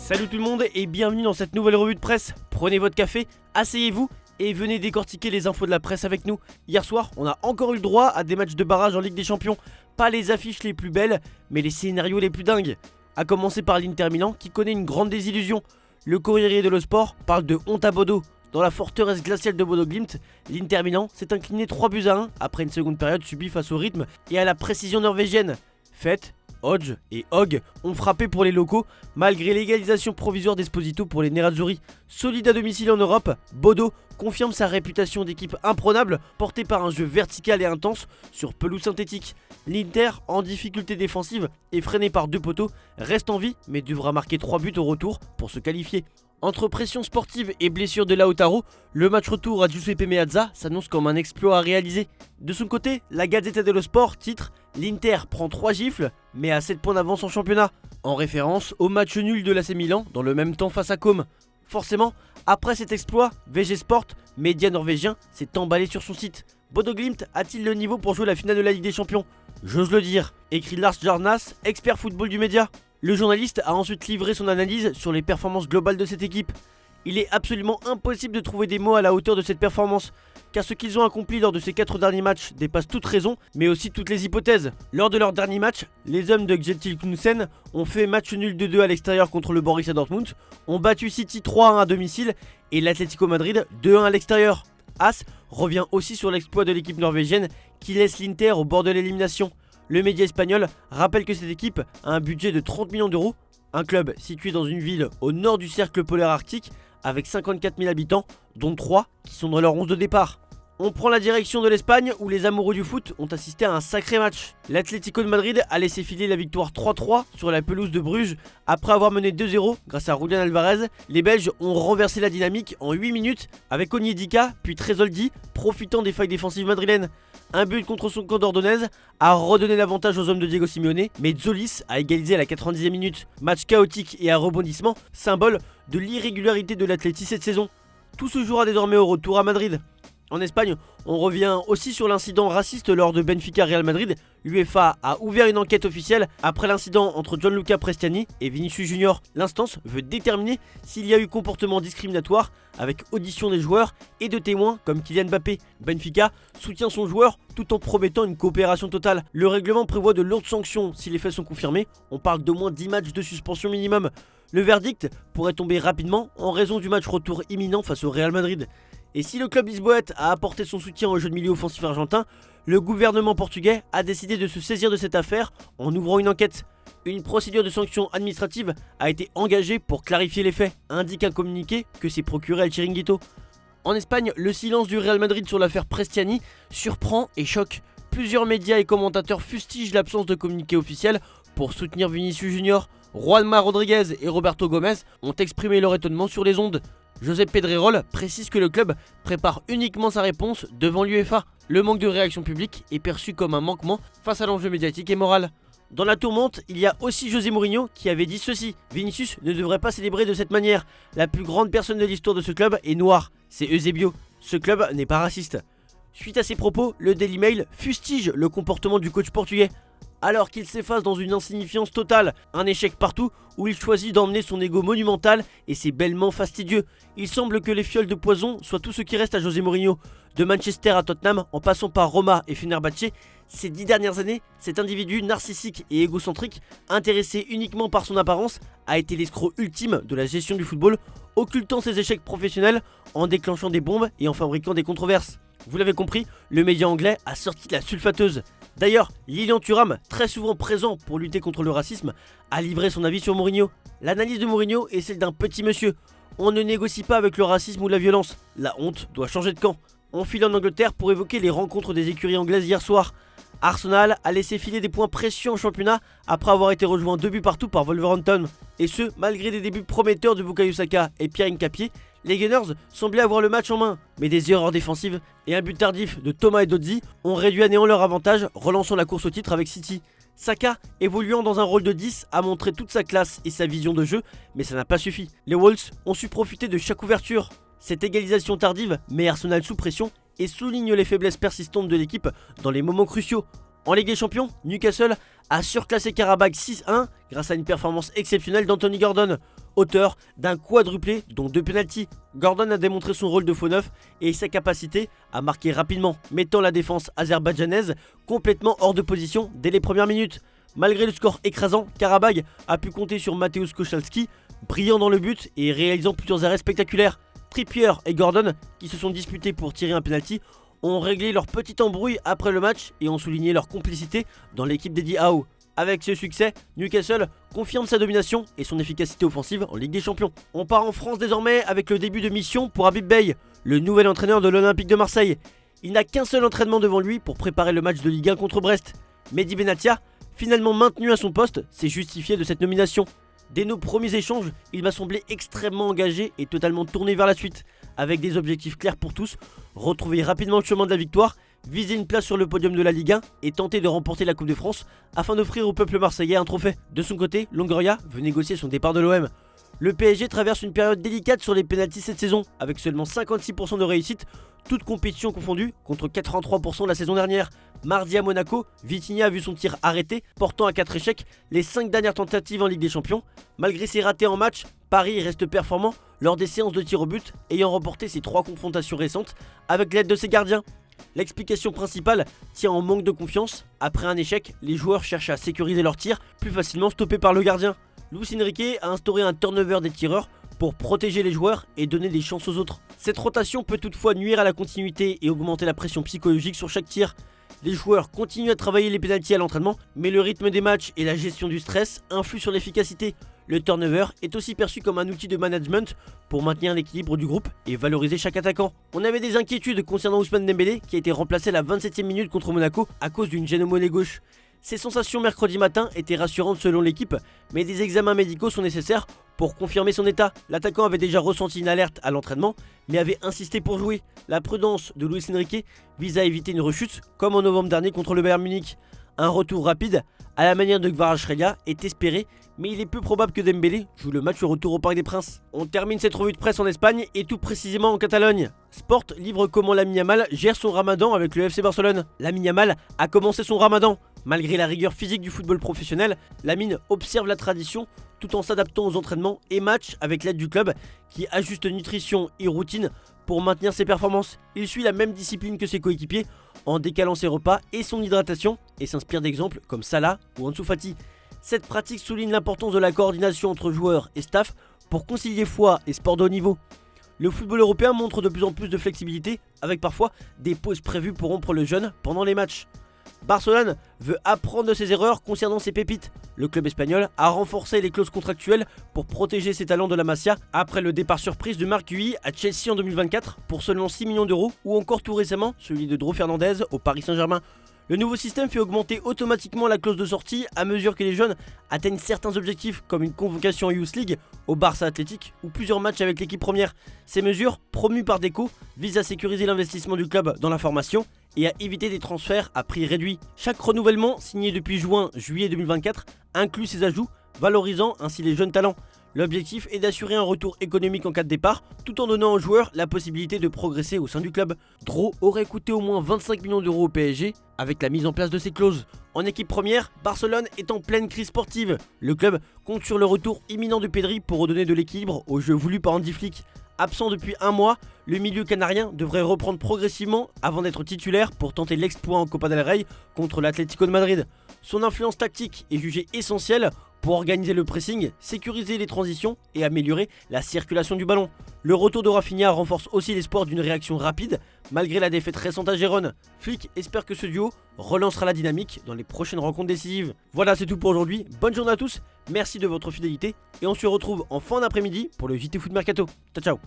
Salut tout le monde et bienvenue dans cette nouvelle revue de presse. Prenez votre café, asseyez-vous et venez décortiquer les infos de la presse avec nous. Hier soir, on a encore eu le droit à des matchs de barrage en Ligue des Champions. Pas les affiches les plus belles, mais les scénarios les plus dingues. A commencer par l'Inter Milan qui connaît une grande désillusion. Le Corriere dello Sport parle de honte à Bodo. Dans la forteresse glaciale de Bodo Glimt, l'Inter Milan s'est incliné 3-1 après une seconde période subie face au rythme et à la précision norvégienne. Faites, Hodge et Hogg ont frappé pour les locaux malgré l'égalisation provisoire d'Esposito pour les Nerazzurri. Solide à domicile en Europe, Bodo confirme sa réputation d'équipe imprenable portée par un jeu vertical et intense sur pelouse synthétique. L'Inter, en difficulté défensive et freiné par 2 poteaux, reste en vie mais devra marquer 3 buts au retour pour se qualifier. Entre pression sportive et blessure de Lautaro, le match retour à Giuseppe Meazza s'annonce comme un exploit à réaliser. De son côté, la Gazzetta dello Sport titre « L'Inter prend 3 gifles mais a 7 points d'avance en championnat », en référence au match nul de l'AC Milan dans le même temps face à Comme. Forcément, après cet exploit, VG Sport, média norvégien, s'est emballé sur son site. Bodo Glimt a-t-il le niveau pour jouer la finale de la Ligue des Champions? J'ose le dire, écrit Lars Jarnas, expert football du média. Le journaliste a ensuite livré son analyse sur les performances globales de cette équipe. Il est absolument impossible de trouver des mots à la hauteur de cette performance, car ce qu'ils ont accompli lors de ces 4 derniers matchs dépasse toute raison, mais aussi toutes les hypothèses. Lors de leur dernier match, les hommes de Kjetil Knudsen ont fait match nul 2-2 à l'extérieur contre le Borussia Dortmund, ont battu City 3-1 à domicile et l'Atlético Madrid 2-1 à l'extérieur. As revient aussi sur l'exploit de l'équipe norvégienne qui laisse l'Inter au bord de l'élimination. Le média espagnol rappelle que cette équipe a un budget de 30 millions d'euros, un club situé dans une ville au nord du cercle polaire arctique avec 54 000 habitants, dont 3 qui sont dans leur 11 de départ. On prend la direction de l'Espagne où les amoureux du foot ont assisté à un sacré match. L'Atlético de Madrid a laissé filer la victoire 3-3 sur la pelouse de Bruges après avoir mené 2-0 grâce à Julián Alvarez. Les Belges ont renversé la dynamique en 8 minutes avec Onyedika puis Tresoldi profitant des failles défensives madrilènes. Un but contre son camp d'Ordonnaise a redonné l'avantage aux hommes de Diego Simeone, mais Zolis a égalisé à la 90e minute. Match chaotique et à rebondissement, symbole de l'irrégularité de l'Atleti cette saison. Tout se jouera désormais au retour à Madrid. En Espagne, on revient aussi sur l'incident raciste lors de Benfica Real Madrid. L'UEFA a ouvert une enquête officielle après l'incident entre Gianluca Prestiani et Vinicius Junior. L'instance veut déterminer s'il y a eu comportement discriminatoire avec audition des joueurs et de témoins comme Kylian Mbappé. Benfica soutient son joueur tout en promettant une coopération totale. Le règlement prévoit de lourdes sanctions si les faits sont confirmés. On parle d'au moins 10 matchs de suspension minimum. Le verdict pourrait tomber rapidement en raison du match retour imminent face au Real Madrid. Et si le club lisboète a apporté son soutien au jeu de milieu offensif argentin, le gouvernement portugais a décidé de se saisir de cette affaire en ouvrant une enquête. Une procédure de sanction administrative a été engagée pour clarifier les faits, indique un communiqué que s'est procuré El Chiringuito. En Espagne, le silence du Real Madrid sur l'affaire Prestiani surprend et choque. Plusieurs médias et commentateurs fustigent l'absence de communiqué officiel pour soutenir Vinicius Junior. Juanma Rodriguez et Roberto Gomez ont exprimé leur étonnement sur les ondes. Josep Pedrerol précise que le club prépare uniquement sa réponse devant l'UEFA. Le manque de réaction publique est perçu comme un manquement face à l'enjeu médiatique et moral. Dans la tourmente, il y a aussi José Mourinho qui avait dit ceci: Vinicius ne devrait pas célébrer de cette manière. La plus grande personne de l'histoire de ce club est noire, c'est Eusebio. Ce club n'est pas raciste. Suite à ces propos, le Daily Mail fustige le comportement du coach portugais. Alors qu'il s'efface dans une insignifiance totale, un échec partout où il choisit d'emmener son ego monumental et ses bêlements fastidieux. Il semble que les fioles de poison soient tout ce qui reste à José Mourinho. De Manchester à Tottenham, en passant par Roma et Fenerbahçe, ces 10 dernières années, cet individu narcissique et égocentrique, intéressé uniquement par son apparence, a été l'escroc ultime de la gestion du football, occultant ses échecs professionnels en déclenchant des bombes et en fabriquant des controverses. Vous l'avez compris, le média anglais a sorti la sulfateuse. D'ailleurs, Lilian Thuram, très souvent présent pour lutter contre le racisme, a livré son avis sur Mourinho. L'analyse de Mourinho est celle d'un petit monsieur. On ne négocie pas avec le racisme ou la violence. La honte doit changer de camp. On file en Angleterre pour évoquer les rencontres des écuries anglaises hier soir. Arsenal a laissé filer des points précieux en championnat après avoir été rejoint 2 buts partout par Wolverhampton. Et ce, malgré des débuts prometteurs de Bukayo Saka et Pierre Nkapie, les Gunners semblaient avoir le match en main, mais des erreurs défensives et un but tardif de Thomas Edodzi ont réduit à néant leur avantage, relançant la course au titre avec City. Saka, évoluant dans un rôle de 10, a montré toute sa classe et sa vision de jeu, mais ça n'a pas suffi. Les Wolves ont su profiter de chaque ouverture. Cette égalisation tardive met Arsenal sous pression et souligne les faiblesses persistantes de l'équipe dans les moments cruciaux. En Ligue des Champions, Newcastle a surclassé Karabakh 6-1 grâce à une performance exceptionnelle d'Anthony Gordon, auteur d'un quadruplé dont 2 pénaltys. Gordon a démontré son rôle de faux neuf et sa capacité à marquer rapidement, mettant la défense azerbaïdjanaise complètement hors de position dès les premières minutes. Malgré le score écrasant, Karabakh a pu compter sur Mateusz Kochalski, brillant dans le but et réalisant plusieurs arrêts spectaculaires. Trippier et Gordon, qui se sont disputés pour tirer un penalty, ont réglé leur petite embrouille après le match et ont souligné leur complicité dans l'équipe d'Eddie Howe. Avec ce succès, Newcastle confirme sa domination et son efficacité offensive en Ligue des Champions. On part en France désormais avec le début de mission pour Habib Beye, le nouvel entraîneur de l'Olympique de Marseille. Il n'a qu'un seul entraînement devant lui pour préparer le match de Ligue 1 contre Brest. Mehdi Benatia, finalement maintenu à son poste, s'est justifié de cette nomination. Dès nos premiers échanges, il m'a semblé extrêmement engagé et totalement tourné vers la suite, avec des objectifs clairs pour tous, retrouver rapidement le chemin de la victoire, viser une place sur le podium de la Ligue 1 et tenter de remporter la Coupe de France afin d'offrir au peuple marseillais un trophée. De son côté, Longoria veut négocier son départ de l'OM. Le PSG traverse une période délicate sur les pénaltys cette saison, avec seulement 56% de réussite, toutes compétitions confondues, contre 83% la saison dernière. Mardi à Monaco, Vitinha a vu son tir arrêté, portant à 4 échecs les 5 dernières tentatives en Ligue des Champions. Malgré ses ratés en match, Paris reste performant lors des séances de tir au but, ayant remporté ses 3 confrontations récentes avec l'aide de ses gardiens. L'explication principale tient en manque de confiance. Après un échec, les joueurs cherchent à sécuriser leur tir, plus facilement stoppés par le gardien. Luis Enrique a instauré un turnover des tireurs pour protéger les joueurs et donner des chances aux autres. Cette rotation peut toutefois nuire à la continuité et augmenter la pression psychologique sur chaque tir. Les joueurs continuent à travailler les pénaltys à l'entraînement, mais le rythme des matchs et la gestion du stress influent sur l'efficacité. Le turnover est aussi perçu comme un outil de management pour maintenir l'équilibre du groupe et valoriser chaque attaquant. On avait des inquiétudes concernant Ousmane Dembélé qui a été remplacé à la 27e minute contre Monaco à cause d'une gêne au mollet gauche. Ses sensations mercredi matin étaient rassurantes selon l'équipe, mais des examens médicaux sont nécessaires pour confirmer son état. L'attaquant avait déjà ressenti une alerte à l'entraînement, mais avait insisté pour jouer. La prudence de Luis Enrique vise à éviter une rechute, comme en novembre dernier contre le Bayern Munich. Un retour rapide, à la manière de Kvaratskhelia, est espéré, mais il est peu probable que Dembélé joue le match retour au Parc des Princes. On termine cette revue de presse en Espagne et tout précisément en Catalogne. Sport livre comment Lamine Yamal gère son ramadan avec le FC Barcelone. Lamine Yamal a commencé son ramadan. Malgré la rigueur physique du football professionnel, Lamine observe la tradition tout en s'adaptant aux entraînements et matchs avec l'aide du club qui ajuste nutrition et routine pour maintenir ses performances. Il suit la même discipline que ses coéquipiers en décalant ses repas et son hydratation et s'inspire d'exemples comme Salah ou Ansu Fati. Cette pratique souligne l'importance de la coordination entre joueurs et staff pour concilier foi et sport de haut niveau. Le football européen montre de plus en plus de flexibilité avec parfois des pauses prévues pour rompre le jeûne pendant les matchs. Barcelone veut apprendre de ses erreurs concernant ses pépites. Le club espagnol a renforcé les clauses contractuelles pour protéger ses talents de la Masia après le départ surprise de Marc Gui à Chelsea en 2024 pour seulement 6 millions d'euros ou encore tout récemment celui de Dro Fernandez au Paris Saint-Germain. Le nouveau système fait augmenter automatiquement la clause de sortie à mesure que les jeunes atteignent certains objectifs comme une convocation en Youth League au Barça Athletic ou plusieurs matchs avec l'équipe première. Ces mesures, promues par Deco, visent à sécuriser l'investissement du club dans la formation et à éviter des transferts à prix réduit. Chaque renouvellement signé depuis juin-juillet 2024 inclut ces ajouts, valorisant ainsi les jeunes talents. L'objectif est d'assurer un retour économique en cas de départ, tout en donnant aux joueurs la possibilité de progresser au sein du club. Dro aurait coûté au moins 25 millions d'euros au PSG avec la mise en place de ces clauses. En équipe première, Barcelone est en pleine crise sportive. Le club compte sur le retour imminent de Pedri pour redonner de l'équilibre au jeu voulu par Hansi Flick. Absent depuis un mois, le milieu canarien devrait reprendre progressivement avant d'être titulaire pour tenter l'exploit en Copa del Rey contre l'Atlético de Madrid. Son influence tactique est jugée essentielle pour organiser le pressing, sécuriser les transitions et améliorer la circulation du ballon. Le retour de Rafinha renforce aussi l'espoir d'une réaction rapide malgré la défaite récente à Gérone. Flick espère que ce duo relancera la dynamique dans les prochaines rencontres décisives. Voilà, c'est tout pour aujourd'hui. Bonne journée à tous, merci de votre fidélité et on se retrouve en fin d'après-midi pour le JT Foot Mercato. Ciao ciao.